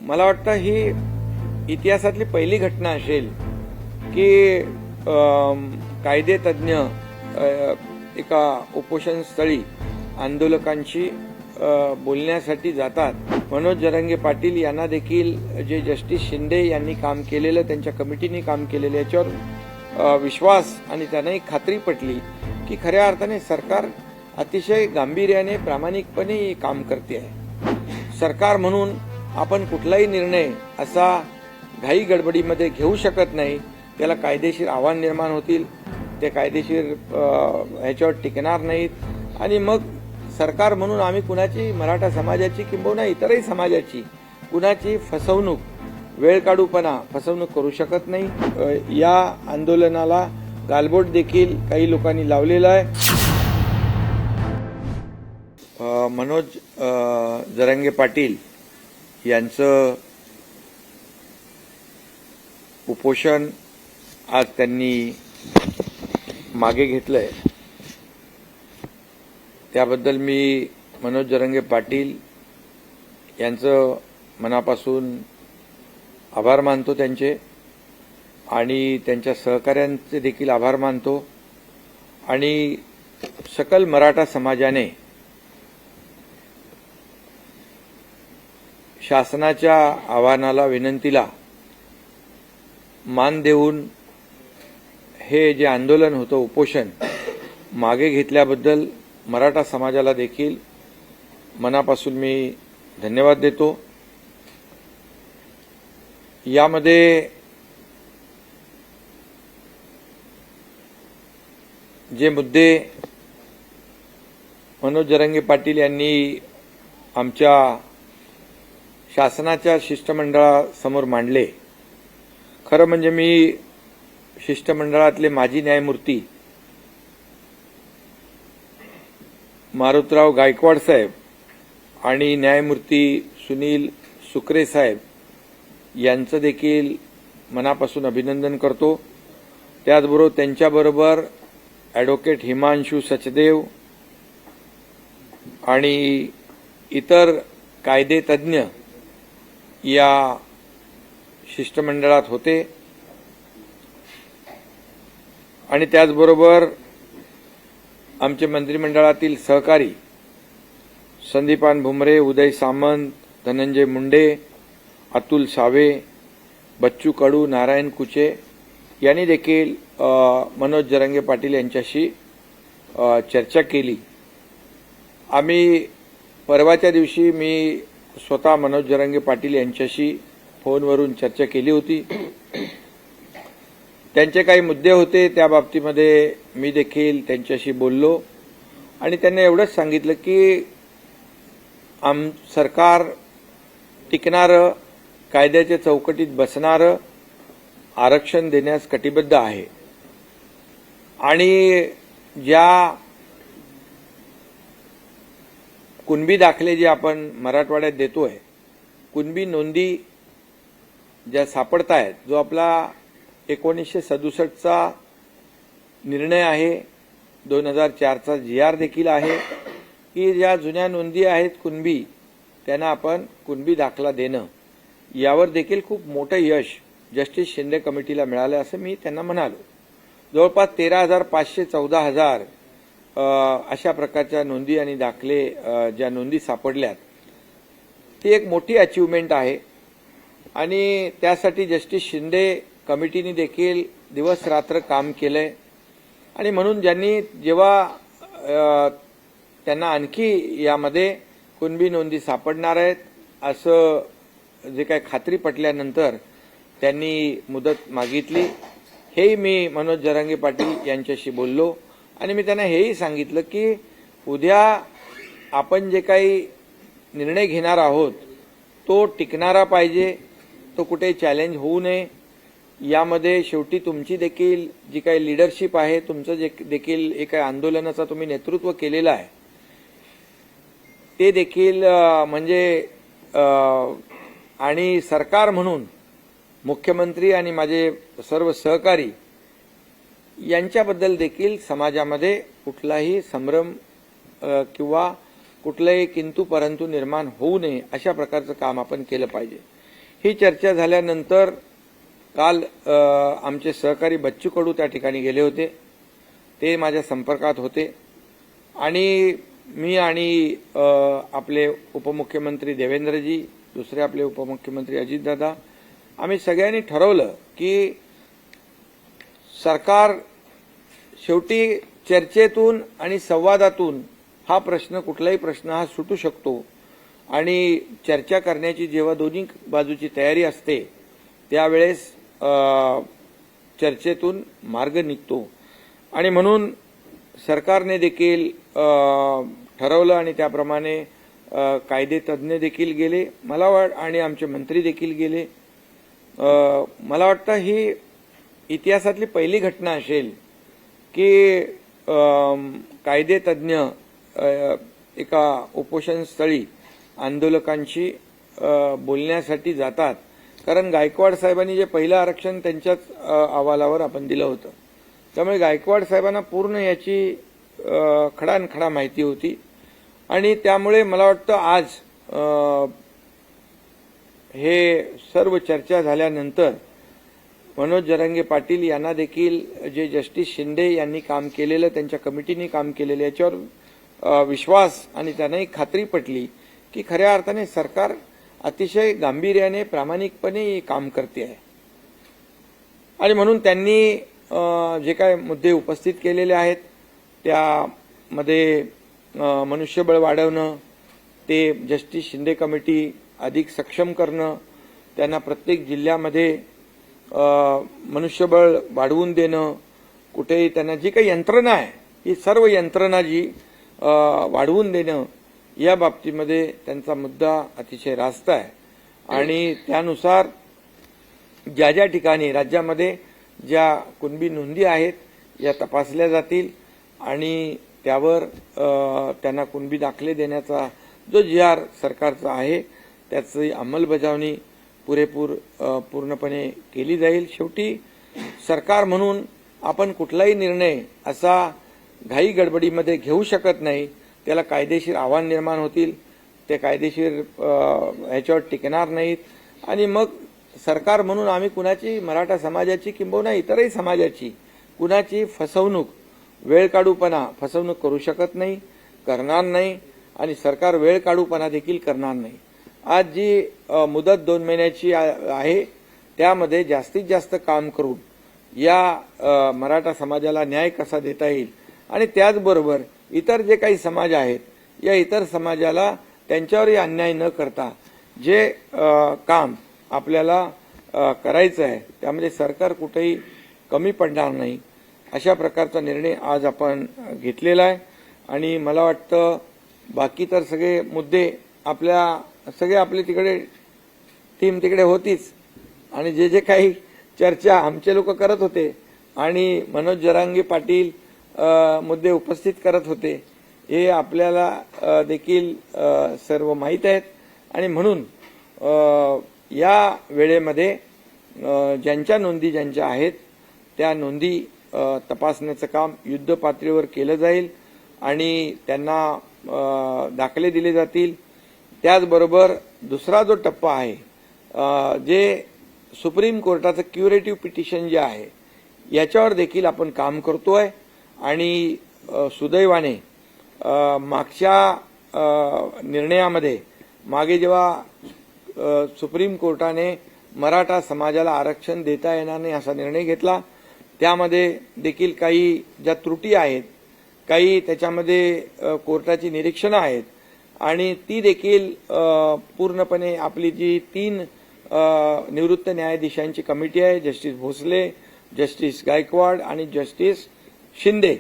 मला वाटतं ही इतिहासातली पहिली घटना असेल की कायदे तज्ञ एका उपोषण स्थळी आंदोलकांशी बोलण्यासाठी जातात। मनोज जरांगे पाटील यांना देखील जे जस्टिस शिंदे यांनी काम केलेलं, त्यांच्या कमिटीने काम केलेलं, याच्यावर विश्वास आणि त्यांनाही खात्री पटली की खऱ्या अर्थाने सरकार अतिशय गांभीर्याने प्रामाणिकपणे काम करते आहे। सरकार म्हणून आपण कुठलाही निर्णय असा घाई गडबडीमध्ये घेऊ शकत नाही, त्याला कायदेशीर आव्हान निर्माण होतील, ते कायदेशीर ह्याच्यावर टिकणार नाहीत आणि मग सरकार म्हणून आम्ही कुणाची, मराठा समाजाची किंबहुना इतरही समाजाची कुणाची फसवणूक, वेळकाढूपणा फसवणूक करू शकत नाही। या आंदोलनाला गालबोट देखील काही लोकांनी लावलेला आहे। मनोज जरांगे पाटील यांचं उपोषण आज त्यांनी मागे घेतलंय, त्याबद्दल मी मनोज जरांगे पाटील यांचं मनापासून आभार मानतो त्यांचे, आणि त्यांच्या सहकाऱ्यांचे देखील आभार मानतो। आणि सकल मराठा समाजाने शासनाच्या आव्हानाला, विनंतीला मान देऊन हे जे आंदोलन होतं, उपोषण मागे घेतल्याबद्दल मराठा समाजाला देखील मनापासून मी धन्यवाद देतो। यामध्ये जे मुद्दे मनोज जरांगे पाटील यांनी आमच्या शासनाच्या शिष्टमंडळासमोर मांडले, खरं म्हणजे मी शिष्टमंडळातले माजी न्यायमूर्ती मारुतराव गायकवाड साहेब आणि न्यायमूर्ती सुनील सुकरे साहेब यांचं देखील मनापासून अभिनंदन करतो। त्याचबरोबर त्यांच्याबरोबर ॲडव्होकेट हिमांशू सचदेव आणि इतर कायदे तज्ञ या शिष्टमंडळात होते, आणि त्याचबरोबर आमचे मंत्रिमंडळातील सहकारी संदीपान भुमरे, उदय सामंत, धनंजय मुंडे, अतुल सावे, बच्चू कडू, नारायण कुचे यांनी देखील मनोज जरांगे पाटील यांच्याशी चर्चा केली। आम्ही परवाच्या दिवशी मी स्वतः मनोज जरांगे पाटील यांच्याशी फोनवरून चर्चा केली होती। त्यांचे काही मुद्दे होते, त्या बाबतीमध्ये मी देखील त्यांच्याशी बोललो आणि त्यांनी एवढंच सांगितलं की सरकार टिकणारं, कायद्याच्या चौकटीत बसणारं आरक्षण देण्यास कटिबद्ध आहे, आणि ज्या कुणबी दाखले जे आपण मराठवाड्यात देतोय, कुणबी नोंदी ज्या सापडत आहेत, जो आपला 1967चा निर्णय आहे, 2004चा GR देखील आहे की ज्या जुन्या नोंदी आहेत कुणबी, त्यांना आपण कुणबी दाखला देणं, यावर देखील खूप मोठं यश जस्टिस शिंदे कमिटीला मिळालं असं मी त्यांना म्हणालो। जवळपास 13,500 14,000 अशा प्रकारच्या नोंदी आणि दाखले ज्या नोंदी सापडल्यात, ती एक मोठी अचीवमेंट आहे, आणि त्यासाठी जस्टिस शिंदे कमिटीने देखील दिवस रात्र काम केलंय। आणि म्हणून ज्यांनी जेव्हा त्यांना आणखी यामध्ये कुणबी नोंदी सापडणार आहेत असं जे काही खात्री पटल्यानंतर त्यांनी मुदत मागितली। हेही मी मनोज जरांगे पाटील यांच्याशी बोललो, आणि मी त्यांना हेही सांगितलं की उद्या आपण जे काही निर्णय घेणार आहोत तो टिकणारा पाहिजे, तो कुठे चॅलेंज होऊ नये। यामध्ये शेवटी तुमची देखील जी काही लीडरशिप आहे, तुमचं जे देखील एका आंदोलनाचं तुम्ही नेतृत्व केलेलं आहे, ते देखील म्हणजे आणि सरकार म्हणून मुख्यमंत्री आणि माझे सर्व सहकारी यांच्याबद्दल देखील समाजामध्ये कुठलाही संभ्रम किंवा कुठलाही किंतु परंतु निर्माण होऊ नये अशा प्रकारचं काम आपण केलं पाहिजे। ही चर्चा झाल्यानंतर काल आमचे सहकारी बच्चू कडू त्या ठिकाणी गेले होते. ते माझ्या संपर्कात होते आणि मी आणि आपले उपमुख्यमंत्री देवेंद्रजी, दुसरे आपले उपमुख्यमंत्री अजितदादा, आम्ही सगळ्यांनी ठरवलं की सरकार शेवटी चर्चेतून आणि संवादातून हा प्रश्न, कुठलाही प्रश्न हा सुटू शकतो आणि चर्चा करण्याची जेव्हा दोन्ही बाजूची तयारी असते त्यावेळेस चर्चेतून मार्ग निघतो. आणि म्हणून सरकारने देखील ठरवलं आणि त्याप्रमाणे कायदे तज्ज्ञ देखील गेले, आणि आमचे मंत्री देखील गेले. मला वाटतं ही इतिहासातली पहिली घटना असेल की कायदे तज्ज्ञ एका उपोषणस्थळी आंदोलकांशी बोलण्यासाठी जातात. कारण गायकवाड साहेबांनी जे पहिलं आरक्षण त्यांच्याच अहवालावर आपण दिलं होतं, त्यामुळे गायकवाड साहेबांना पूर्ण याची खडानखडा माहिती होती. आणि त्यामुळे मला वाटतं आज हे सर्व चर्चा झाल्यानंतर मनोज जरांगे पाटील यांना देखील जे जस्टिस शिंदे यांनी काम केलेलं, त्यांच्या कमिटीने काम केलेलं, याच्यावर विश्वास आणि त्यांनाही खात्री पटली की खऱ्या अर्थाने सरकार अतिशय गांभीर्याने, प्रामाणिकपणे काम करते आहे. आणि म्हणून त्यांनी जे काय मुद्दे उपस्थित केलेले आहेत त्यामध्ये मनुष्यबळ वाढवणं, ते जस्टिस शिंदे कमिटी अधिक सक्षम करणं, त्यांना प्रत्येक जिल्ह्यामध्ये मनुष्यबळ वाढवून देणं, कुठेही त्यांना जी काही यंत्रणा आहे ही सर्व यंत्रणा जी वाढवून देणं, या बाबतीमध्ये त्यांचा मुद्दा अतिशय रास्त आहे. आणि त्यानुसार ज्या ज्या ठिकाणी राज्यामध्ये ज्या कुणबी नोंदी आहेत या तपासल्या जातील आणि त्यावर त्यांना कुणबी दाखले देण्याचा जो जी.आर. सरकारचा आहे त्याची अंमलबजावणी पूर्णपणे केली जाईल. शेवटी सरकार म्हणून आपण कुठलाही निर्णय असा घाई गडबडीमध्ये घेऊ शकत नाही. त्याला कायदेशीर आव्हान निर्माण होतील, ते कायदेशीर ह्याच्यावर टिकणार नाहीत. आणि मग सरकार म्हणून आम्ही कुणाची, मराठा समाजाची किंबहुना इतरही समाजाची कुणाची फसवणूक, फसवणूक करू शकत नाही, करणार नाही. आणि सरकार वेळकाढूपणा देखील करणार नाही. आज जी मुदत 2 महिन्याची आहे त्यामध्ये जास्तीत जास्त काम करून या मराठा समाजाला न्याय कसा देता येईल आणि त्याचबरोबर इतर जे काही समाज आहेत या इतर समाजाला त्यांच्यावरही अन्याय न करता जे काम आपल्याला करायचं आहे त्यामध्ये सरकार कुठेही कमी पडणार नाही, अशा प्रकारचा निर्णय आज आपण घेतलेला आहे. आणि मला वाटतं बाकी तर सगळे मुद्दे आपली तिकडे टीम तिकडे होतीच आणि जे काही चर्चा आमचे लोक करत होते आणि मनोज जरांगे पाटील मुद्दे उपस्थित करत होते हे आपल्याला देखील सर्व माहीत आहेत. आणि म्हणून या वेळेमध्ये ज्यांच्या नोंदी आहेत त्या नोंदी तपासण्याचं काम युद्ध पातळीवर केलं जाईल आणि त्यांना दाखले दिले जातील. त्याचबरोबर दुसरा जो टप्पा आहे जे सुप्रीम कोर्टाचं क्युरेटिव्ह पिटिशन जे आहे याच्यावर देखील आपण काम करतोय. आणि सुदैवाने मागच्या निर्णयामध्ये मागे जेव्हा सुप्रीम कोर्टाने मराठा समाजाला आरक्षण देता येणार नाही असा निर्णय घेतला त्यामध्ये देखील काही ज्या त्रुटी आहेत, काही त्याच्यामध्ये कोर्टाची निरीक्षणं आहेत आणि ती देखील पूर्णपणे आपली जी 3 निवृत्त न्यायाधीशांची कमिटी आहे, जस्टिस भोसले, जस्टिस गायकवाड आणि जस्टिस शिंदे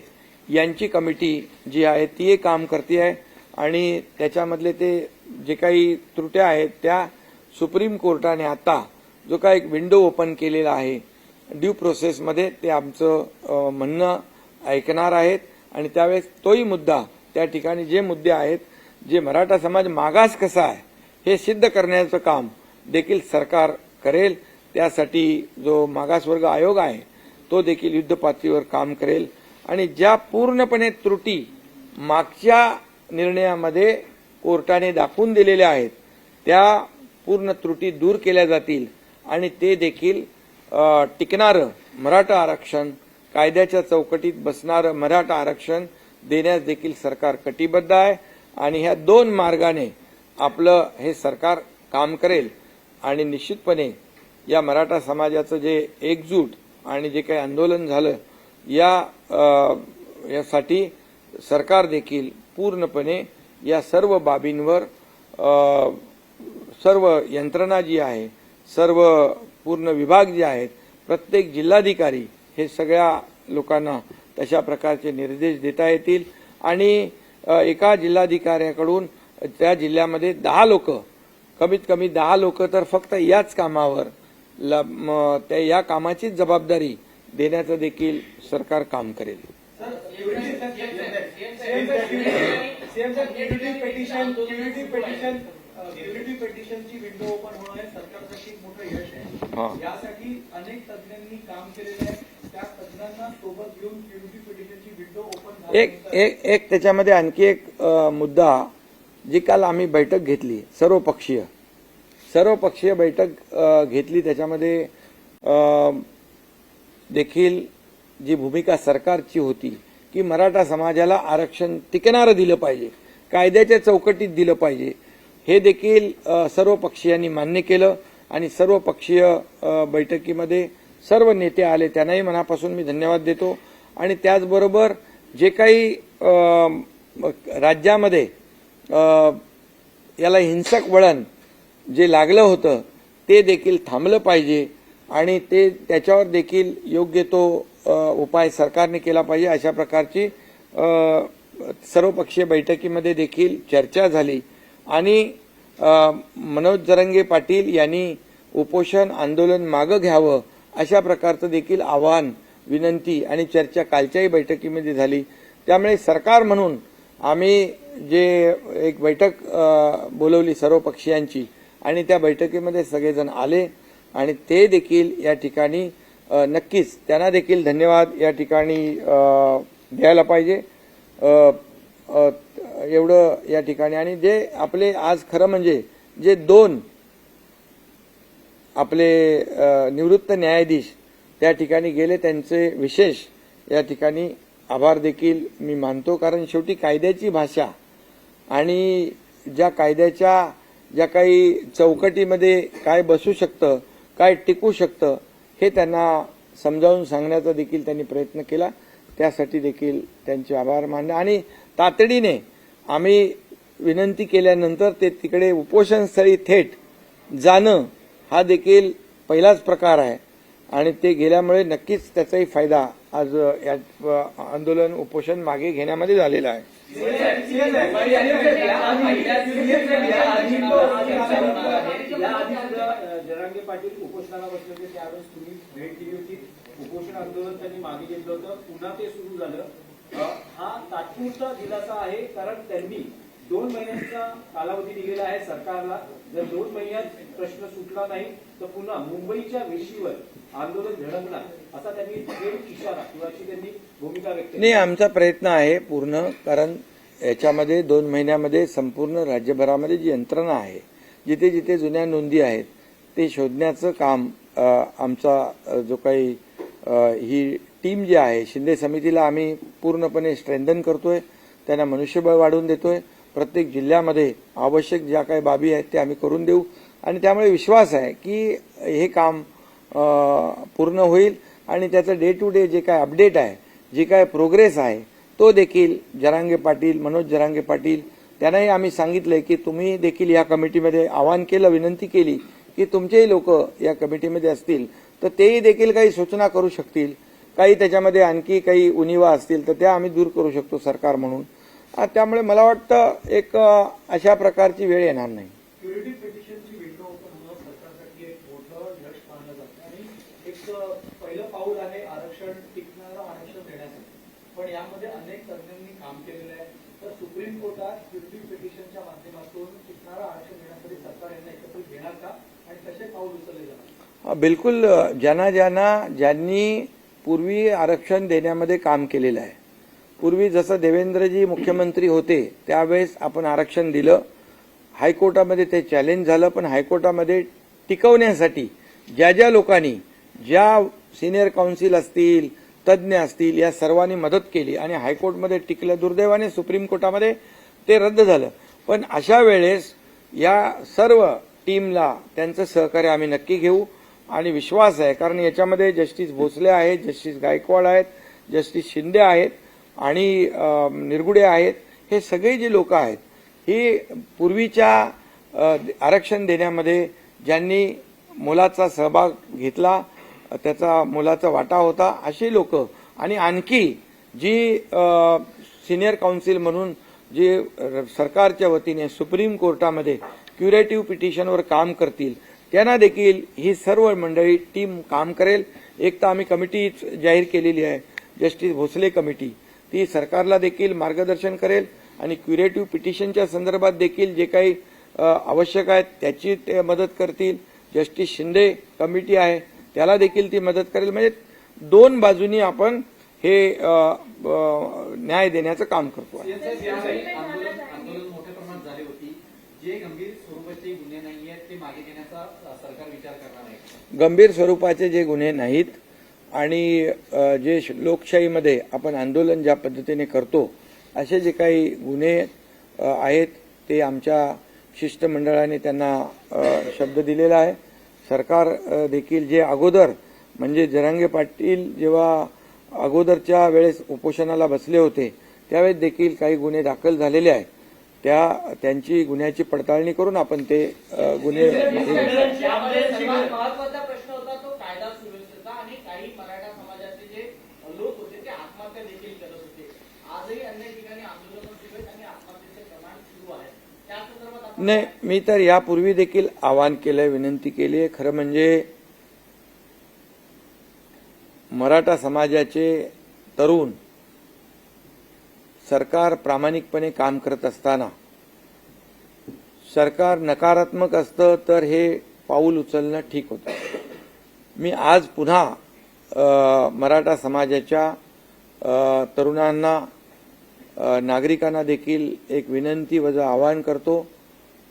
यांची कमिटी जी आहे ती काम करते आहे. आणि त्याच्यामधले ते जे काही त्रुट्या आहेत त्या सुप्रीम कोर्टाने आता जो काही एक विंडो ओपन केलेला आहे ड्यू प्रोसेसमध्ये ते आमचं म्हणणं ऐकणार आहेत. आणि त्यावेळेस तोही मुद्दा, त्या ठिकाणी जे मुद्दे आहेत, जे मराठा समाज मागास कसा आहे हे सिद्ध करण्याचं काम देखील सरकार करेल. त्यासाठी जो मागासवर्ग आयोग आहे तो देखील युद्ध पातळीवर काम करेल. आणि ज्या पूर्णपणे त्रुटी मागच्या निर्णयामध्ये कोर्टाने दाखवून दिलेल्या आहेत त्या पूर्ण त्रुटी दूर केल्या जातील आणि ते देखील टिकणारं मराठा आरक्षण, कायद्याच्या चौकटीत बसणारं मराठा आरक्षण देण्यास देखील सरकार कटिबद्ध आहे आणि ह्या दोन मार्गाने आपलं हे सरकार काम करेल आणि निश्चितपणे या मराठा समाजाचं जे एकजूट आणि जे काही आंदोलन झालं यासाठी सरकार देखील पूर्णपणे या सर्व बाबींवर सर्व यंत्रणा जी आहे, सर्व पूर्ण विभाग जे आहेत, प्रत्येक जिल्हाधिकारी हे सगळ्या लोकांना तशा प्रकारचे निर्देश देता येतील आणि एका जिल्हाधिकाऱ्याकडून त्या जिल्ह्यामध्ये 10 लोक, कमीत कमी 10 लोक तर फक्त याच कामावर त्या या कामाचीच जबाबदारी देण्याचं देखील सरकार काम करेल. पिटिशनची विंडो ओपन होणं हे सरकारसाठी एक मोठं यश आहे. यासाठी अनेक तज्ञांनी काम केलेलं आहे. त्या तज्ञांना सोबत घेऊन केविटी पिटिशनची विंडो ओपन एक त्याच्यामध्ये आणखी एक मुद्दा, जी काल आम्ही बैठक घेतली, सर्वपक्षीय बैठक घेतली, त्याच्यामध्ये देखील जी भूमिका सरकारची होती की मराठा समाजाला आरक्षण टिकणारं दिलं पाहिजे, कायद्याच्या चौकटीत दिलं पाहिजे, हे देखील सर्व पक्षीयांनी मान्य केलं आणि सर्व पक्षीय बैठकीमध्ये सर्व नेते आले, त्यांनाही मनापासून मी धन्यवाद देतो. आणि त्याचबरोबर जे काही राज्यामध्ये याला हिंसक वळण जे लागलं होतं ते देखील थांबलं पाहिजे आणि त्याच्यावर देखील योग्य तो उपाय सरकारने केला पाहिजे, अशा प्रकारची सर्वपक्षीय बैठकीमध्ये देखील चर्चा झाली. आणि मनोज जरांगे पाटील यांनी उपोषण आंदोलन मागे घ्यावं अशा प्रकारचं देखील आवाहन, विनंती आणि चर्चा कालच्याही बैठकीमध्ये झाली. त्यामुळे सरकार म्हणून आम्ही जे एक बैठक बोलवली सर्व पक्षीयांची आणि त्या बैठकीमध्ये सगळेजण आले आणि ते देखील या ठिकाणी नक्कीच त्यांना देखील धन्यवाद या ठिकाणी द्यायला पाहिजे एवढं या ठिकाणी. आणि जे आपले आज खरं म्हणजे जे 2 आपले निवृत्त न्यायाधीश त्या ठिकाणी गेले, त्यांचे विशेष या ठिकाणी आभार देखील मी मानतो. कारण शेवटी कायद्याची भाषा आणि ज्या कायद्याच्या ज्या काही चौकटीमध्ये काय बसू शकतं, काय टिकू शकतं, हे त्यांना समजावून सांगण्याचा देखील त्यांनी प्रयत्न केला. त्यासाठी देखील त्यांचे आभार मानले. आणि तातडीने आम्ही विनंती केल्यानंतर ते तिकडे उपोषणस्थळी थेट जाणं हा देखील पहिलाच प्रकार आहे आणि ते गेल्यामुळे नक्कीच त्याचाही फायदा आज या आंदोलन उपोषण मागे घेण्यामध्ये झालेला आहे. जरांगे पाटील उपोषणाला बसले होते, त्यावेळेस तुम्ही भेट दिली होती. उपोषण आंदोलन त्यांनी मागे घेतलं होतं, पुन्हा ते सुरू झालं. हा तात्पुरता दिलासा आहे, कारण त्यांनी 2 महिन्यांचा कालावधी दिलेला आहे सरकारला. जर 2 महिन्यात प्रश्न सुटला नाही तर पुन्हा मुंबईच्या वेशीवर आंदोलन झळकणार असा त्यांनी इशारा किंवा त्यांनी भूमिका व्यक्त केली. नाही, आमचा प्रयत्न आहे पूर्ण, कारण याच्यामध्ये 2 महिन्यामध्ये संपूर्ण राज्यभरामध्ये जी यंत्रणा आहे, जिथे जिथे जुन्या नोंदी आहेत ते शोधण्याचं काम आमचा जो काही ही टीम जी आहे शिंदे समितीला आम्ही पूर्णपणे स्ट्रेंथन करतोय, त्यांना मनुष्यबळ वाढवून देतोय. प्रत्येक जिल्ह्यामध्ये आवश्यक ज्या काही बाबी आहेत ते आम्ही करून देऊ आणि त्यामुळे विश्वास आहे की हे काम पूर्ण होईल आणि त्याचं डे टू डे जे काय अपडेट आहे, जे काय प्रोग्रेस आहे, तो देखील मनोज जरांगे पाटील त्यांनाही आम्ही सांगितलंय की तुम्ही देखील या कमिटीमध्ये आवाहन केलं, विनंती केली की तुमचेही लोक या कमिटीमध्ये असतील तर तेही देखील काही सूचना करू शकतील, काही त्याच्यामध्ये आणखी काही उणिवा असतील तर त्या आम्ही दूर करू शकतो सरकार म्हणून. त्यामुळे मला वाटतं एक अशा प्रकारची वेळ येणार नाही. प्युरिटी पिटिशनची विंडो ओपन होणं सरकारसाठी एक मोठं यश मानलं जातं आणि एक पहिलं पाऊल आहे आरक्षण, टिकणारं आरक्षण देण्यासाठी. पण यामध्ये अनेक तज्ञांनी काम केलेलं आहे. तर सुप्रीम कोर्टात प्युरिटी पिटिशनच्या माध्यमातून टिकणारं आरक्षण देण्यासाठी सरकार यांना एकत्रित घेणार का आणि कसे पाऊल उचलले जाणार? बिलकुल. ज्यांनी पूर्वी आरक्षण देण्यामध्ये काम केलेलं आहे, पूर्वी जसं देवेंद्रजी मुख्यमंत्री होते त्यावेळेस आपण आरक्षण दिलं. हायकोर्टामध्ये ते चॅलेंज झालं, पण हायकोर्टामध्ये टिकवण्यासाठी ज्या ज्या लोकांनी, ज्या सिनियर काउन्सिल असतील, तज्ज्ञ असतील, या सर्वांनी मदत केली आणि हायकोर्टमध्ये टिकलं. दुर्दैवाने सुप्रीम कोर्टामध्ये ते रद्द झालं. पण अशा वेळेस या सर्व टीमला त्यांचं सहकार्य आम्ही नक्की घेऊ आणि विश्वास आहे, कारण याच्यामध्ये जस्टिस भोसले आहेत, जस्टिस गायकवाड आहेत, जस्टिस शिंदे आहेत आणि निरगुडे आहेत. हे सगळे जे लोक आहेत, ही पूर्वीच्या आरक्षण देण्यामध्ये ज्यांनी मोलाचा सहभाग घेतला, त्याचा मोलाचा वाटा होता, अशी लोक आणि आणखी जी सिनियर काउन्सिल म्हणून जे सरकारच्या वतीने सुप्रीम कोर्टामध्ये क्युरेटिव्ह पिटिशनवर काम करतील, त्यांना देखील ही सर्व मंडळी टीम काम करेल. एक तर आम्ही कमिटी जाहीर केलेली आहे, जस्टिस भोसले कमिटी, ती सरकारला देखील मार्गदर्शन करेल आणि क्युरेटिव्ह पिटिशनच्या संदर्भात देखील जे काही आवश्यक आहेत त्याची ते मदत करतील. जस्टिस शिंदे कमिटी आहे, त्याला देखील ती मदत करेल. म्हणजे दोन बाजूनी आपण हे न्याय देण्याचं काम करतो आहे. आंदोलन मोठ्या प्रमाणात झाले होती. जे गंभीर स्वरूपाचे गुन्हे नाही आहेत ते मागे घेण्याचा सरकार विचार करणार आहे. गंभीर स्वरूपाचे जे गुन्हे नाहीत आणि जे लोकशाहीमध्ये आपण आंदोलन ज्या पद्धतीने करतो, असे जे काही गुन्हे आहेत ते आमच्या शिष्टमंडळाने त्यांना शब्द दिलेला आहे. सरकार देखील जे अगोदर म्हणजे जरांगे पाटील जेव्हा अगोदरच्या वेळेस उपोषणाला बसले होते, त्यावेळेस देखील काही गुन्हे दाखल झालेले आहेत. त्यांची गुन्ह्याची पडताळणी करून आपण ते गुन्हे. महत्वाचा प्रश्न होता तो कायदा सुव्यवस्थेचा आणि काही मराठा समाजाचे जे लोक होते ते आत्महत्या देखील करत होते. आजही अनेक ठिकाणी आंदोलन सुरू आहेत आणि आत्महत्येचे प्रमाण सुरू आहे. त्या संदर्भात नाही, मी तर यापूर्वी देखील आवाहन केलंय, विनंती केली आहे. खरं म्हणजे मराठा समाजाचे तरुण सरकार प्रामाणिकपणे काम करत असताना सरकार नकारात्मक असतं तर हे पाऊल उचलणं ठीक होतं. मी आज पुन्हा मराठा समाजाच्या तरुणांना, नागरिकांना देखील एक विनंती वजा आवाहन करतो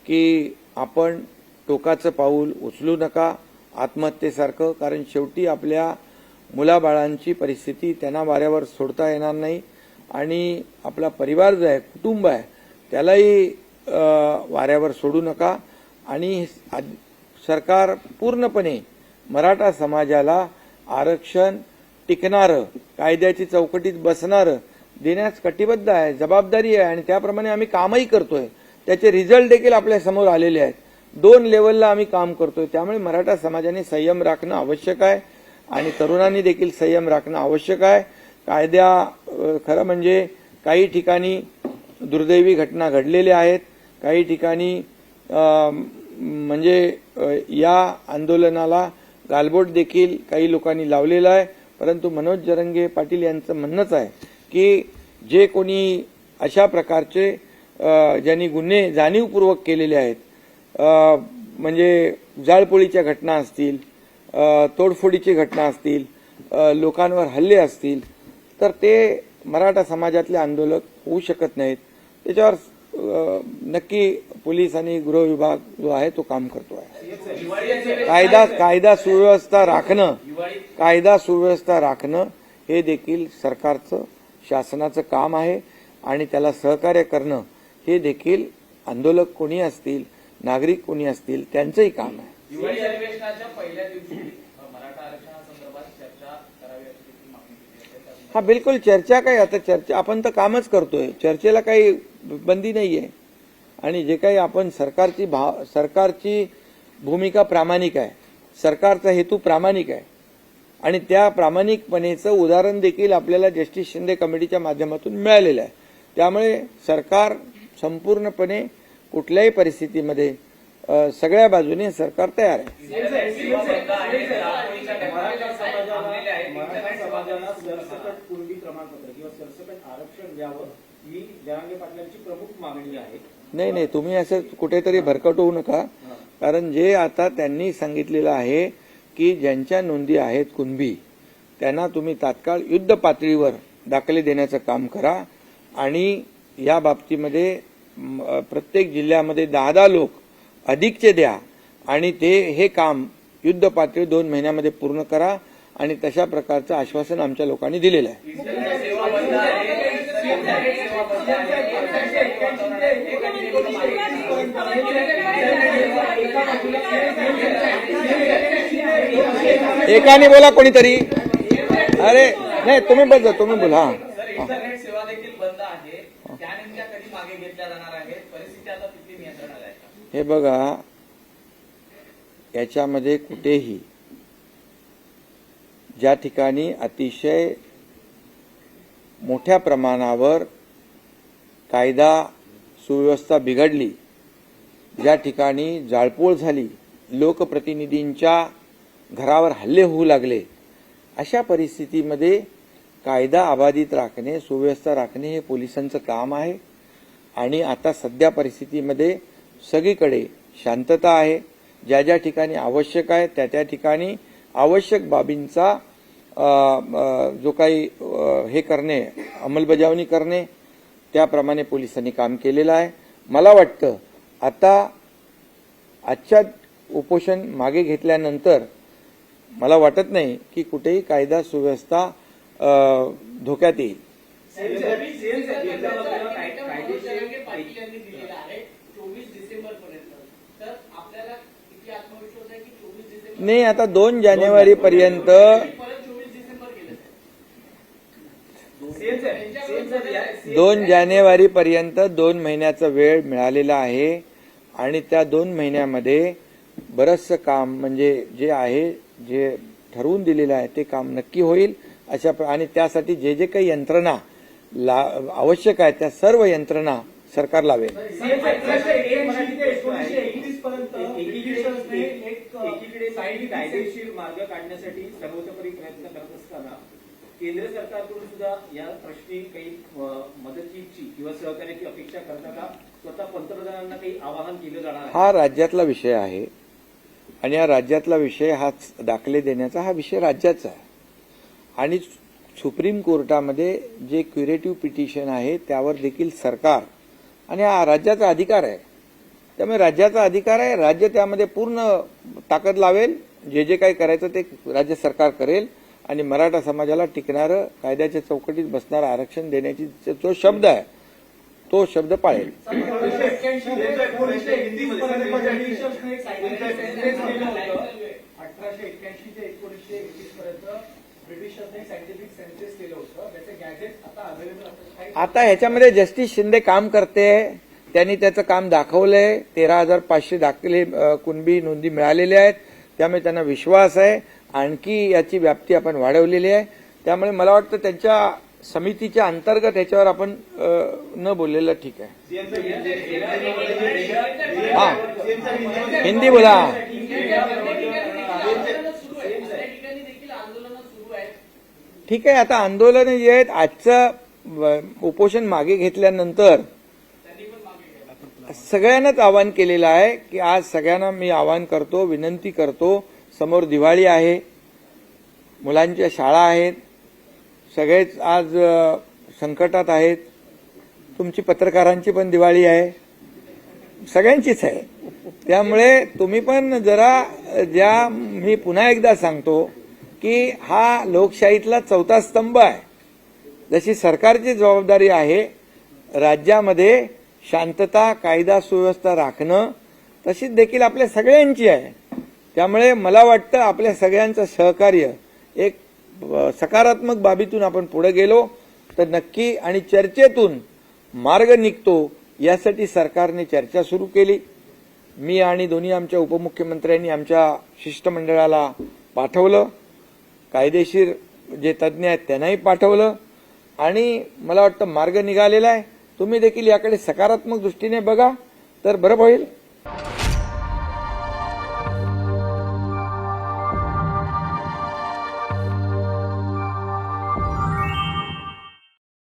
की आपण टोकाचं पाऊल उचलू नका आत्महत्येसारखं. कारण शेवटी आपल्या मुलाबाळांची परिस्थिती त्यांना वाऱ्यावर सोडता येणार नाही आणि आपला परिवार जो आहे, कुटुंब आहे, त्यालाही वाऱ्यावर सोडू नका. आणि सरकार पूर्णपणे मराठा समाजाला आरक्षण टिकणारं, कायद्याची चौकटीत बसणारं देण्यास कटिबद्ध आहे, जबाबदारी आहे आणि त्याप्रमाणे आम्ही कामही करतोय. त्याचे रिझल्ट देखील आपल्या समोर आलेले आहेत. 2 लेवलला आम्ही काम करतोय. त्यामुळे मराठा समाजाने संयम राखणं आवश्यक आहे आणि तरुणांनी देखील संयम राखणं आवश्यक आहे. खरं म्हणजे काही ठिकाणी दुर्दैवी घटना घडलेल्या आहेत, काही ठिकाणी म्हणजे या आंदोलनाला गालबोट देखील काही लोकांनी लावलेला आहे. परंतु मनोज जरांगे पाटील यांचं म्हणणंच आहे की जे कोणी अशा प्रकारचे ज्यांनी गुन्हे जाणीवपूर्वक केलेले आहेत, म्हणजे जाळपोळीच्या घटना असतील, तोडफोडीची घटना असतील, लोकांवर हल्ले असतील, तर ते मराठा समाजातले आंदोलक होऊ शकत नाहीत. त्याच्यावर नक्की पोलीस आणि गृह विभाग जो आहे तो काम करतो आहे. कायदा सुव्यवस्था राखणं हे देखील सरकारचं, शासनाचं काम आहे आणि त्याला सहकार्य करणं हे देखील आंदोलक कोणी असतील, नागरिक कोणी असतील, त्यांचंही काम आहे. दिवाळी अधिवेशनाच्या पहिल्या दिवशी मराठा आरक्षणासंदर्भात चर्चा करावी अशी मागणी केली आहे. हा, बिलकुल चर्चा काय, आता चर्चा आपण तर कामच करतोय, चर्चेला काही बंदी नाहीये. आणि जे काही आपण सरकारची भूमिका प्रामाणिक आहे, सरकारचा हेतू प्रामाणिक आहे आणि त्या प्रामाणिकपणेचं उदाहरण देखील आपल्याला जस्टिस शिंदे कमिटीच्या माध्यमातून मिळालेलं आहे. त्यामुळे सरकार संपूर्णपणे कुठल्याही परिस्थितीमध्ये सगळ्या बाजूने सरकार तयार आहे. समाजाला सरसकट कुणबी प्रमाणपत्र किंवा सरसकट आरक्षण द्यावं ही जरांगे पाटलांची प्रमुख मागणी आहे. नाही, तुम्ही असं कुठेतरी भरकट होऊ नका. कारण जे आता त्यांनी सांगितलेलं आहे की ज्यांच्या नोंदी आहेत कुणबी, त्यांना तुम्ही तात्काळ युद्ध पातळीवर दाखले देण्याचं काम करा आणि या बाबतीमध्ये प्रत्येक जिल्ह्यामध्ये 10 लोक अधिकचे द्या आणि हे काम युद्ध पातळी 2 महिन्यामध्ये पूर्ण करा आणि तशा प्रकारचं आश्वासन आमच्या लोकांनी दिलेलं आहे. एकाने बोला कोणीतरी. अरे नाही, तुम्ही बोला. इंटरनेट सेवा देखील बंद आहे, त्या नेमक्या कधी मागे घेतल्या जाणार आहेत, परिस्थिती आता किती नियंत्रणात आहे? हे बघा, याच्यामध्ये कुठेही ज्या ठिकाणी अतिशय मोठ्या प्रमाणावर कायदा सुव्यवस्था बिघडली, ज्या ठिकाणी जाळपोळ झाली, लोकप्रतिनिधींच्या घरावर हल्ले होऊ लागले, अशा परिस्थितीमध्ये कायदा अबाधित राखणे, सुव्यवस्था राखणे हे पोलिसांचं काम आहे. आणि आता सध्या परिस्थितीमध्ये सगळीकडे शांतता आहे. ज्या ज्या ठिकाणी आवश्यक आहे त्या ठिकाणी आवश्यक बाबींचा जो काही हे करणे, अंमलबजावणी करणे, त्याप्रमाणे पोलिसांनी काम केलेलं आहे. मला वाटतं आता आजच्या उपोषण मागे घेतल्यानंतर मला वाटत नाही की कुठेही कायदा सुव्यवस्था धोक्यात येईल. पाटील यांनी दिलेला आहे 24 डिसेंबर पर्यंत. तर आपल्याला किती आत्मविश्वास आहे की 24 डिसेंबर नाही, आता 2 जानेवारीपर्यंत परत 24 डिसेंबर केलं? 2 जानेवारीपर्यंत 2 महिन्याचा वेळ मिळालेला आहे आणि त्या 2 महिन्यामध्ये बरंचसं काम म्हणजे जे आहे, जे ठरवून दिलेलं आहे ते काम नक्की होईल. आणि त्यासाठी जे जे काही यंत्रणा आवश्यक आहे त्या सर्व यंत्रणा सरकार लावेल. एकीकडे कायदेशीर मार्ग काढण्यासाठी सर्वतोपरी प्रयत्न करत असताना केंद्र सरकारकडून सुद्धा या प्रश्नी काही मदतीची किंवा सहकार्याची अपेक्षा करता का? स्वतः पंतप्रधानांना काही आवाहन केलं जाणार आहे? हा राज्यातला विषय आहे आणि या राज्यातला विषय हा दाखले देण्याचा हा विषय राज्याचा आहे. आणि सुप्रीम कोर्टामध्ये जे क्युरेटिव्ह पिटिशन आहे त्यावर देखील सरकार आणि हा राज्याचा अधिकार आहे. त्यामुळे राज्याचा अधिकार आहे, राज्य त्यामध्ये पूर्ण ताकद लावेल. जे जे काही करायचं ते राज्य सरकार करेल आणि मराठा समाजाला टिकणारं, कायद्याच्या चौकटीत बसणारं आरक्षण देण्याची जो शब्द आहे तो शब्द पाळेल. 1881 ते 1921 पर्यंत ब्रिटिशांनी सायंटिफिक सेन्सस केलं होतं, त्याचे गॅजेट आता अवेलेबल असतात. आता ह्याच्यामध्ये जस्टिस शिंदे काम करते, त्यांनी त्याचं काम दाखवलंय. 13,500 दाखले कुणबी नोंदी मिळालेल्या आहेत, त्यामुळे त्यांना विश्वास आहे. आणखी याची व्याप्ती आपण वाढवलेली आहे. त्यामुळे मला वाटतं त्यांच्या समितीच्या अंतर्गत याच्यावर आपण न बोललेलं ठीक आहे. हा, हिंदी बोला. ठीक आहे, आता आंदोलन जे आहेत, आजचं उपोषण मागे घेतल्यानंतर सगळ्यांनाच आवाहन केलेलं आहे की आज सगळ्यांना मी आवाहन करतो, विनंती करतो. समोर दिवाळी आहे, मुलांच्या शाळा आहेत, सगळेच आज संकटात आहेत. तुमची पत्रकारांची पण दिवाळी आहे, सगळ्यांचीच आहे. त्यामुळे तुम्ही पण जरा मी पुन्हा एकदा सांगतो की हा लोकशाहीतला 4था स्तंभ आहे. जशी सरकारची जबाबदारी आहे राज्यामध्ये शांतता, कायदा सुव्यवस्था राखणं, तशीच देखील आपल्या सगळ्यांची आहे. त्यामुळे मला वाटतं आपल्या सगळ्यांचं सहकार्य एक सकारात्मक बाबीतून आपण पुढे गेलो तर नक्की आणि चर्चेतून मार्ग निघतो. यासाठी सरकारने चर्चा सुरू केली. मी आणि दोन्ही आमच्या उपमुख्यमंत्र्यांनी आमच्या शिष्टमंडळाला पाठवलं, कायदेशीर जे तज्ज्ञ आहेत त्यांनाही पाठवलं आणि मला वाटतं मार्ग निघालेला आहे. तुम्ही देखील याकडे सकारात्मक दृष्टीने बघा तर बरं होईल.